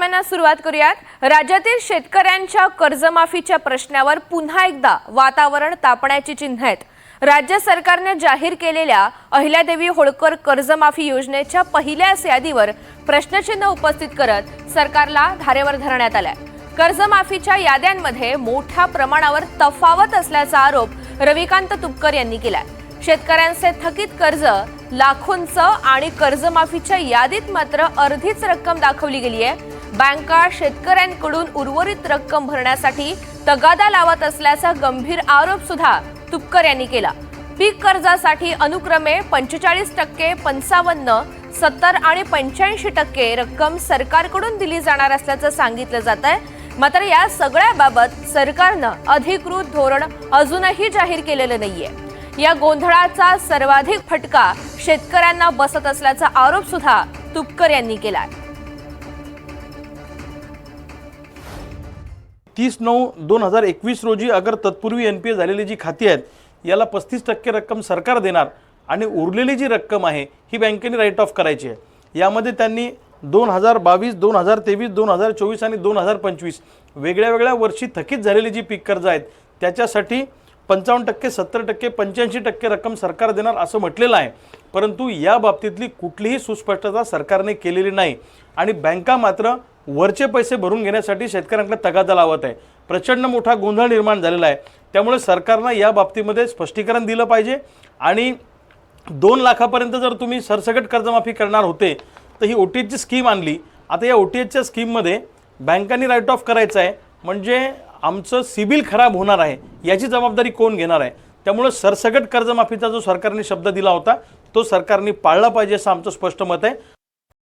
बातम्यांना सुरुवात करूयात। राज्यातील शेतकऱ्यांच्या कर्जमाफीच्या प्रश्नावर पुन्हा एकदा वातावरण तापण्याची चिन्ह आहेत। राज्य सरकारने जाहीर केलेल्या अहिल्यादेवी होळकर कर्जमाफी योजनेच्या पहिल्याच यादीवर प्रश्नचिन्ह उपस्थित करत सरकारला धारेवर धरण्यात आलाय। कर्जमाफीच्या याद्यांमध्ये मोठ्या प्रमाणावर तफावत असल्याचा आरोप रविकांत तुपकर यांनी केलाय। शेतकऱ्यांचे थकीत कर्ज लाखोंचं आणि कर्जमाफीच्या यादीत मात्र अर्धीच रक्कम दाखवली गेली आहे। बँका शेतकऱ्यांकडून उर्वरित रक्कम भरण्यासाठी तगादा लावत असल्याचा गंभीर आरोप सुद्धा तुपकर यांनी केला। पीक कर्जासाठी अनुक्रमे 45%, 55%, 70% आणि 85% रक्कम सरकारकडून दिली जाणार असल्याचं सांगितलं जात आहे। मात्र या सगळ्याबाबत सरकारनं अधिकृत धोरण अजूनही जाहीर केलेलं नाहीये। या गोंधळाचा सर्वाधिक फटका शेतकऱ्यांना बसत असल्याचा आरोप सुद्धा तुपकर यांनी केलाय। 30/9/2021 रोजी अगर तत्पूर्वी एनपीए झालेली जी खाती आहेत याला 35% रक्कम सरकार देणार आणि उरलेली जी रक्कम आहे ही बँकेने राईट ऑफ करायची आहे। यामध्ये त्यांनी 2022, 2023, 2024 आणि 2025 वेगळ्या वर्षी थकीत झालेली जी पीक कर्ज आहेत त्याच्यासाठी 55%, 70%, 85% रक्कम सरकार देणार असं म्हटलेलं आहे। परंतु या बाबतीतली कुठलीही सुस्पष्टता सरकारने केलेली नाही आणि बँका मात्र वरचे पैसे भरून घेण्यासाठी शेतकऱ्यांकडे तगादा लावत आहे। प्रचंड मोठा गोंधळ निर्माण झालेला आहे। त्यामुळे सरकारने या बाबतीमध्ये स्पष्टीकरण दिलं पाहिजे आणि 2 लाखापर्यंत जर तुम्ही सरसकट कर्जमाफी करणार होते तर ही ओटीएचची स्कीम आणली। आता या ओटीएचच्या स्कीममध्ये बँकांनी राईट ऑफ करायचं आहे म्हणजे आमचं सिबिल खराब होणार आहे याची जबाबदारी कोण घेणार आहे। त्यामुळे सरसकट कर्जमाफीचा जो सरकारने शब्द दिला होता तो सरकारने पाळला पाहिजे असं आमचं स्पष्ट मत आहे।